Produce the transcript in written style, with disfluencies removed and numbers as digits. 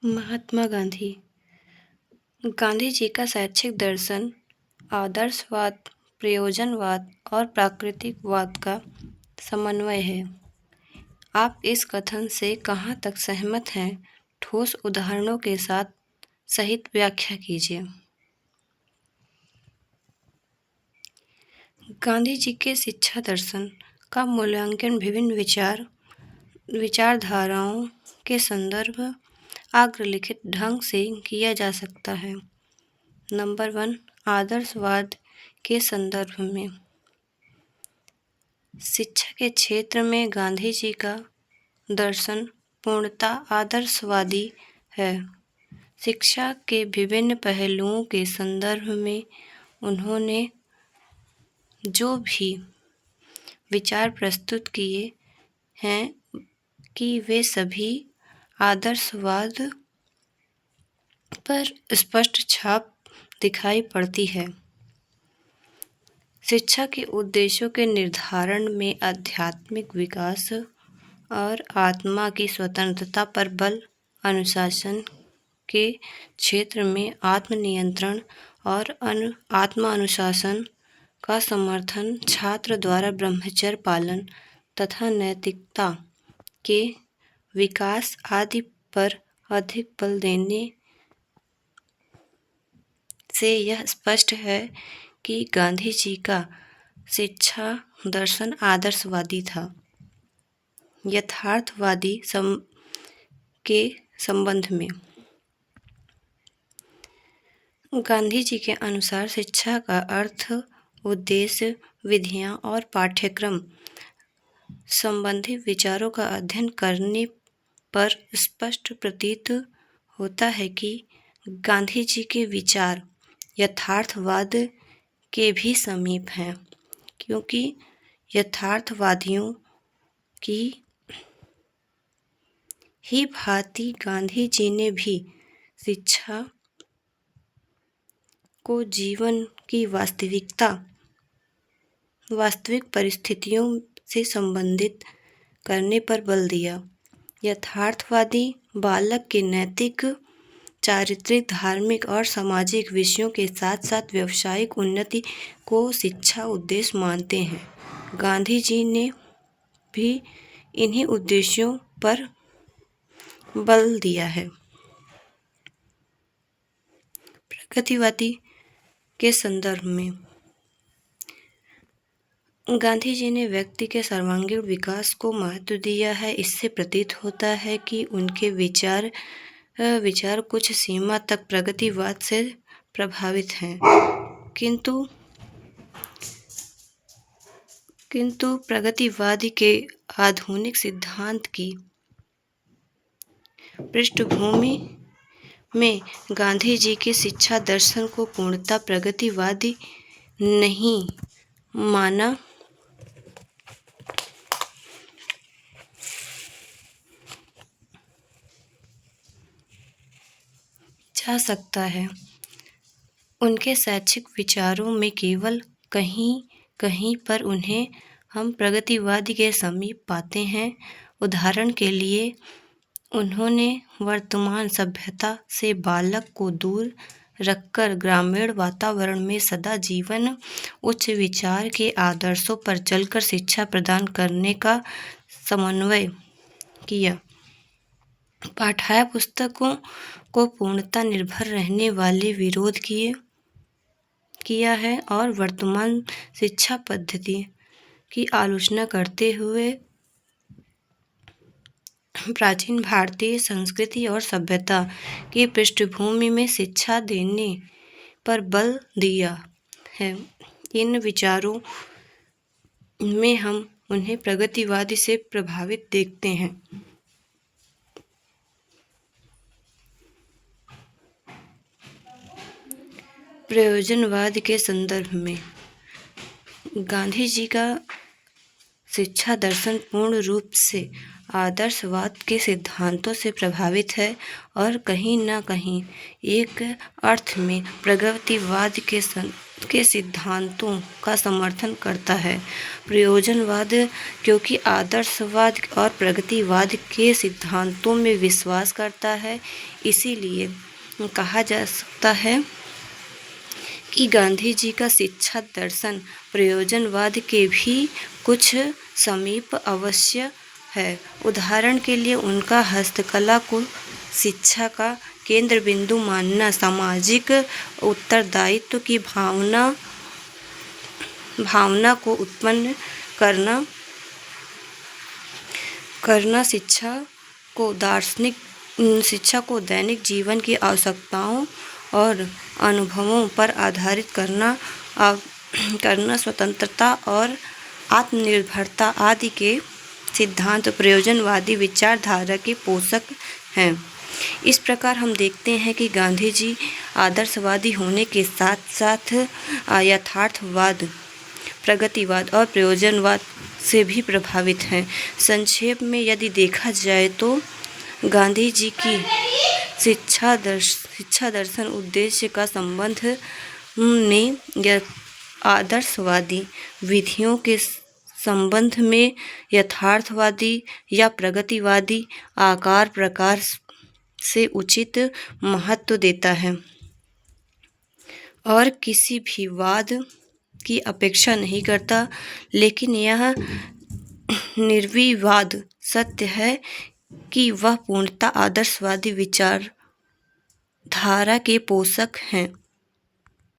महात्मा गांधी। गांधी जी का शैक्षिक दर्शन आदर्शवाद, प्रयोजनवाद और प्राकृतिकवाद का समन्वय है। आप इस कथन से कहाँ तक सहमत हैं? ठोस उदाहरणों के साथ सहित व्याख्या कीजिए। गांधी जी के शिक्षा दर्शन का मूल्यांकन विभिन्न विचारधाराओं के संदर्भ अग्रलिखित ढंग से किया जा सकता है। नंबर 1, आदर्शवाद के संदर्भ में। शिक्षा के क्षेत्र में गांधी जी का दर्शन पूर्णतः आदर्शवादी है। शिक्षा के विभिन्न पहलुओं के संदर्भ में उन्होंने जो भी विचार प्रस्तुत किए हैं कि वे सभी आदर्शवाद पर स्पष्ट छाप दिखाई पड़ती है। शिक्षा के उद्देश्यों के निर्धारण में आध्यात्मिक विकास और आत्मा की स्वतंत्रता पर बल, अनुशासन के क्षेत्र में आत्मनियंत्रण और आत्मानुशासन का समर्थन, छात्र द्वारा ब्रह्मचर्य पालन तथा नैतिकता के विकास आदि पर अधिक बल देने से यह स्पष्ट है कि गांधी जी का शिक्षा दर्शन आदर्शवादी था। यथार्थवादी के संबंध में गांधी जी के अनुसार शिक्षा का अर्थ, उद्देश्य, विधियां और पाठ्यक्रम संबंधी विचारों का अध्ययन करने पर स्पष्ट प्रतीत होता है कि गांधी जी के विचार यथार्थवाद के भी समीप हैं, क्योंकि यथार्थवादियों की ही भांति गांधी जी ने भी शिक्षा को जीवन की वास्तविक परिस्थितियों से संबंधित करने पर बल दिया। यथार्थवादी बालक के नैतिक, चारित्रिक, धार्मिक और सामाजिक विषयों के साथ साथ व्यावसायिक उन्नति को शिक्षा उद्देश्य मानते हैं। गांधी जी ने भी इन्हीं उद्देश्यों पर बल दिया है। प्रगतिवादी के संदर्भ में गांधी जी ने व्यक्ति के सर्वांगीण विकास को महत्व दिया है। इससे प्रतीत होता है कि उनके विचार कुछ सीमा तक प्रगतिवाद से प्रभावित हैं, किंतु प्रगतिवाद के आधुनिक सिद्धांत की पृष्ठभूमि में गांधी जी के शिक्षा दर्शन को पूर्णतः प्रगतिवादी नहीं माना जा सकता है। उनके शैक्षिक विचारों में केवल कहीं पर उन्हें हम प्रगतिवाद के समीप पाते हैं। उदाहरण के लिए, उन्होंने वर्तमान सभ्यता से बालक को दूर रखकर ग्रामीण वातावरण में सदा जीवन, उच्च विचार के आदर्शों पर चलकर शिक्षा प्रदान करने का समन्वय किया। पाठ्य पुस्तकों को पूर्णतः निर्भर रहने वाले विरोध किया है और वर्तमान शिक्षा पद्धति की आलोचना करते हुए प्राचीन भारतीय संस्कृति और सभ्यता की पृष्ठभूमि में शिक्षा देने पर बल दिया है। इन विचारों में हम उन्हें प्रगतिवादी से प्रभावित देखते हैं। प्रयोजनवाद के संदर्भ में गांधी जी का शिक्षा दर्शन पूर्ण रूप से आदर्शवाद के सिद्धांतों से प्रभावित है और कहीं न कहीं एक अर्थ में प्रगतिवाद के के सिद्धांतों का समर्थन करता है। प्रयोजनवाद क्योंकि आदर्शवाद और प्रगतिवाद के सिद्धांतों में विश्वास करता है, इसीलिए कहा जा सकता है कि गांधी जी का शिक्षा दर्शन प्रयोजनवाद के भी कुछ समीप अवश्य है। उदाहरण के लिए उनका हस्तकला को शिक्षा का केंद्र बिंदु मानना, सामाजिक उत्तरदायित्व की भावना को उत्पन्न करना शिक्षा को दैनिक जीवन की आवश्यकताओं और अनुभवों पर आधारित करना स्वतंत्रता और आत्मनिर्भरता आदि के सिद्धांत प्रयोजनवादी विचारधारा के पोषक हैं। इस प्रकार हम देखते हैं कि गांधी जी आदर्शवादी होने के साथ साथ यथार्थवाद, प्रगतिवाद और प्रयोजनवाद से भी प्रभावित हैं। संक्षेप में यदि देखा जाए तो गांधी जी की शिक्षा दर्शन उद्देश्य का संबंध ने आदर्शवादी विधियों के संबंध में यथार्थवादी या प्रगतिवादी आकार प्रकार से उचित महत्व देता है और किसी भी वाद की अपेक्षा नहीं करता, लेकिन यह निर्विवाद सत्य है कि वह पूर्णतः आदर्शवादी विचारधारा के पोषक हैं।